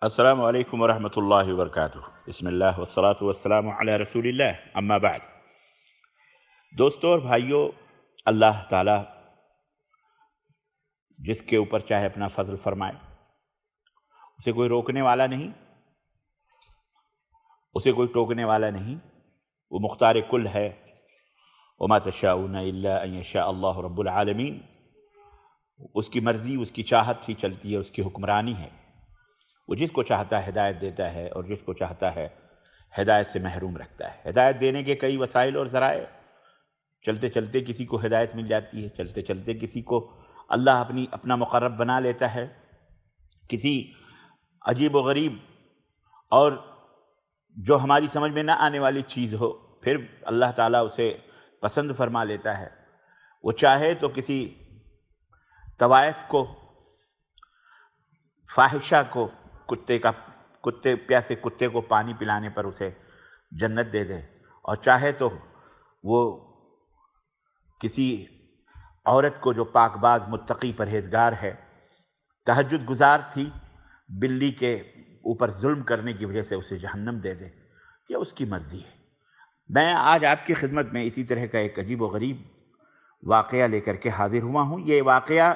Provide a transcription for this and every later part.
السلام علیکم ورحمۃ اللہ وبرکاتہ۔ بسم اللہ والصلاۃ والسلام علی رسول اللہ، اما بعد۔ دوستوں اور بھائیوں، اللہ تعالیٰ جس کے اوپر چاہے اپنا فضل فرمائے، اسے کوئی روکنے والا نہیں، اسے کوئی ٹوکنے والا نہیں۔ وہ مختار کل ہے۔ وما تشاءون الا ان یشاء اللہ رب العالمین۔ اس کی مرضی، اس کی چاہت ہی چلتی ہے، اس کی حکمرانی ہے۔ وہ جس کو چاہتا ہے ہدایت دیتا ہے، اور جس کو چاہتا ہے ہدایت سے محروم رکھتا ہے۔ ہدایت دینے کے کئی وسائل اور ذرائع، چلتے چلتے کسی کو ہدایت مل جاتی ہے، چلتے چلتے کسی کو اللہ اپنا مقرب بنا لیتا ہے، کسی عجیب و غریب اور جو ہماری سمجھ میں نہ آنے والی چیز ہو، پھر اللہ تعالیٰ اسے پسند فرما لیتا ہے۔ وہ چاہے تو کسی طوائف کو، فاحشہ کو، پیاسے کتے کو پانی پلانے پر اسے جنت دے دے، اور چاہے تو وہ کسی عورت کو جو پاک باز، متقی، پرہیزگار ہے، تہجد گزار تھی، بلی کے اوپر ظلم کرنے کی وجہ سے اسے جہنم دے دے۔ یہ اس کی مرضی ہے۔ میں آج آپ کی خدمت میں اسی طرح کا ایک عجیب و غریب واقعہ لے کر کے حاضر ہوا ہوں۔ یہ واقعہ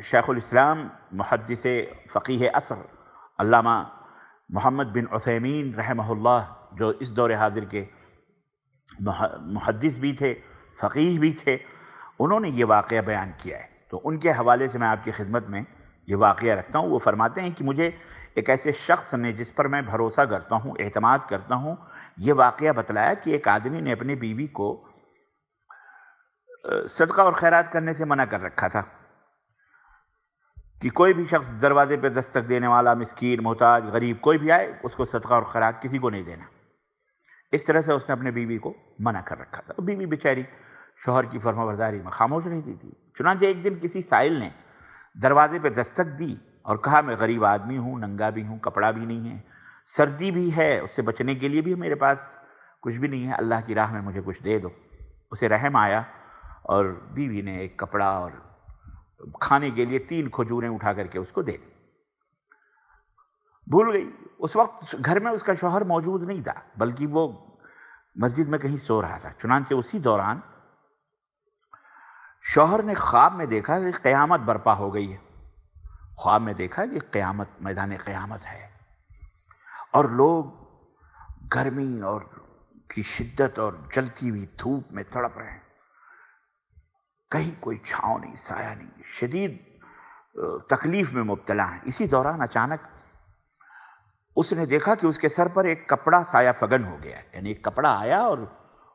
شیخ الاسلام، محدث فقیہ عصر، علامہ محمد بن عثیمین رحمہ اللہ، جو اس دور حاضر کے محدث بھی تھے، فقیہ بھی تھے، انہوں نے یہ واقعہ بیان کیا ہے۔ تو ان کے حوالے سے میں آپ کی خدمت میں یہ واقعہ رکھتا ہوں۔ وہ فرماتے ہیں کہ مجھے ایک ایسے شخص نے، جس پر میں بھروسہ کرتا ہوں، اعتماد کرتا ہوں، یہ واقعہ بتلایا کہ ایک آدمی نے اپنی بیوی کو صدقہ اور خیرات کرنے سے منع کر رکھا تھا کہ کوئی بھی شخص دروازے پہ دستک دینے والا، مسکین، محتاج، غریب، کوئی بھی آئے، اس کو صدقہ اور خیرات کسی کو نہیں دینا۔ اس طرح سے اس نے اپنے بیوی کو منع کر رکھا تھا۔ بیوی بیچاری شوہر کی فرمانبرداری میں خاموش رہتی تھی۔ چنانچہ ایک دن کسی سائل نے دروازے پہ دستک دی اور کہا، میں غریب آدمی ہوں، ننگا بھی ہوں، کپڑا بھی نہیں ہے، سردی بھی ہے، اس سے بچنے کے لیے بھی میرے پاس کچھ بھی نہیں ہے، اللہ کی راہ میں مجھے کچھ دے دو۔ اسے رحم آیا اور بیوی نے ایک کپڑا اور کھانے کے لیے 3 کھجوریں اٹھا کر کے اس کو دے دی۔ بھول گئی۔ اس وقت گھر میں اس کا شوہر موجود نہیں تھا، بلکہ وہ مسجد میں کہیں سو رہا تھا۔ چنانچہ اسی دوران شوہر نے خواب میں دیکھا کہ قیامت برپا ہو گئی ہے۔ خواب میں دیکھا کہ قیامت، میدان قیامت ہے، اور لوگ گرمی اور کی شدت اور جلتی ہوئی دھوپ میں تڑپ رہے ہیں، کہیں کوئی چھاؤں نہیں، سایہ نہیں، شدید تکلیف میں مبتلا ہیں۔ اسی دوران اچانک اس نے دیکھا کہ اس کے سر پر ایک کپڑا سایہ فگن ہو گیا ہے، یعنی ایک کپڑا آیا اور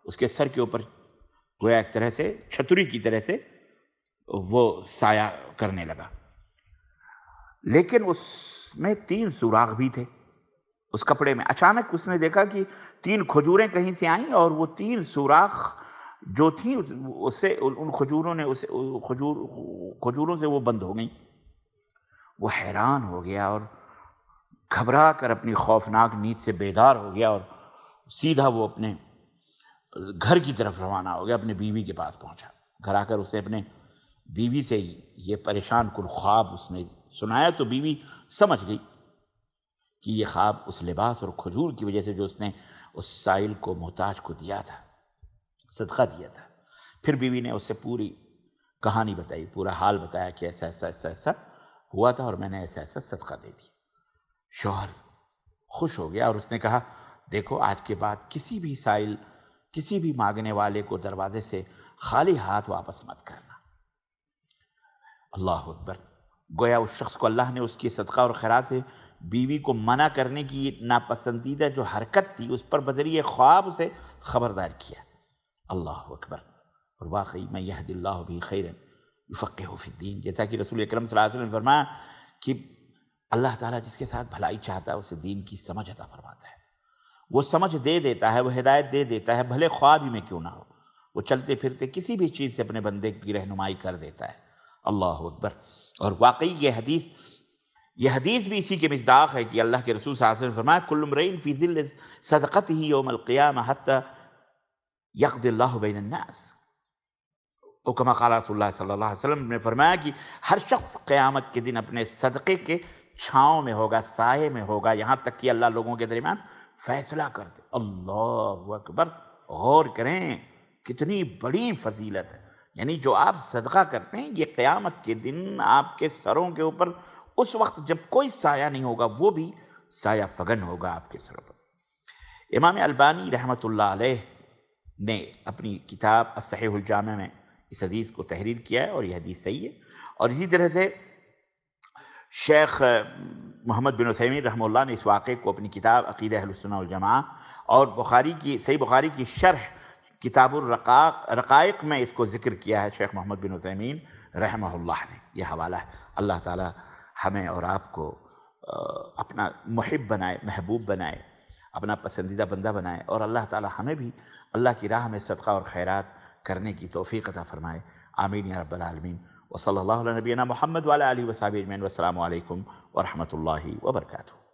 اس کے سر کے اوپر گویا ایک طرح سے چھتری کی طرح سے وہ سایہ کرنے لگا، لیکن اس میں 3 سوراخ بھی تھے اس کپڑے میں۔ اچانک اس نے دیکھا کہ 3 کھجوریں کہیں سے آئیں، اور وہ 3 سوراخ جو تھیں اس سے، ان کھجوروں سے وہ بند ہو گئیں۔ وہ حیران ہو گیا اور گھبرا کر اپنی خوفناک نیند سے بیدار ہو گیا، اور سیدھا وہ اپنے گھر کی طرف روانہ ہو گیا، اپنے بیوی کے پاس پہنچا۔ گھر آ کر اس نے اپنے بیوی سے یہ پریشان کن خواب اس نے سنایا، تو بیوی سمجھ گئی کہ یہ خواب اس لباس اور کھجور کی وجہ سے جو اس نے اس سائل کو، محتاج کو دیا تھا، صدقہ دیا تھا۔ پھر بیوی نے اس سے پوری کہانی بتائی، پورا حال بتایا کہ ایسا ایسا ایسا ایسا ہوا تھا، اور میں نے ایسا ایسا صدقہ دے دیا۔ شوہر خوش ہو گیا اور اس نے کہا، دیکھو آج کے بعد کسی بھی سائل، کسی بھی مانگنے والے کو دروازے سے خالی ہاتھ واپس مت کرنا۔ اللہ اکبر۔ گویا اس شخص کو اللہ نے اس کی صدقہ اور خیرات سے بیوی کو منع کرنے کی ناپسندیدہ جو حرکت تھی، اس پر بذریعہ خواب اسے خبردار کیا۔ اللہ اکبر۔ اور واقعی میں یہد اللہ بھی خیرا یفقہہ فی الدین، جیسا کہ رسول اکرم صلی اللہ علیہ وسلم نے فرمایا کہ اللہ تعالیٰ جس کے ساتھ بھلائی چاہتا ہے اسے دین کی سمجھ عطا فرماتا ہے، وہ سمجھ دے دیتا ہے، وہ ہدایت دے دیتا ہے، بھلے خواب ہی میں کیوں نہ ہو۔ وہ چلتے پھرتے کسی بھی چیز سے اپنے بندے کی رہنمائی کر دیتا ہے۔ اللہ اکبر۔ اور واقعی یہ حدیث بھی اسی کے مصداق ہے کہ اللہ کے رسول صلی اللہ علیہ وسلم نے فرمایا، کل امرئ فی ظل صدقتہ یوم القیامہ حتی یقضی اللہ بین الناس، او کما قال رسول اللہ صلی اللہ علیہ وسلم نے فرمایا کہ ہر شخص قیامت کے دن اپنے صدقے کے چھاؤں میں ہوگا، سائے میں ہوگا، یہاں تک کہ اللہ لوگوں کے درمیان فیصلہ کر دے۔ اللہ اکبر! غور کریں کتنی بڑی فضیلت ہے۔ یعنی جو آپ صدقہ کرتے ہیں یہ قیامت کے دن آپ کے سروں کے اوپر اس وقت جب کوئی سایہ نہیں ہوگا وہ بھی سایہ فگن ہوگا آپ کے سروں پر۔ امام البانی رحمۃ اللہ علیہ نے اپنی کتاب الصحیح الجامع میں اس حدیث کو تحریر کیا ہے اور یہ حدیث صحیح ہے۔ اور اسی طرح سے شیخ محمد بن عثیمین رحمہ اللہ نے اس واقعے کو اپنی کتاب عقیدہ اہل السنہ والجماعہ اور صحیح بخاری کی شرح کتاب الرقائق میں اس کو ذکر کیا ہے شیخ محمد بن عثیمین رحمہ اللہ نے۔ یہ حوالہ ہے۔ اللہ تعالی ہمیں اور آپ کو اپنا محب بنائے، محبوب بنائے، اپنا پسندیدہ بندہ بنائے، اور اللہ تعالی ہمیں بھی اللہ کی راہ میں صدقہ اور خیرات کرنے کی توفیق عطا فرمائے۔ آمین یا رب العالمین۔ وصلی اللہ علی نبینا محمد وعلی آلہ وصحبہ اجمعین۔ والسلام علیکم ورحمۃ اللہ وبرکاتہ۔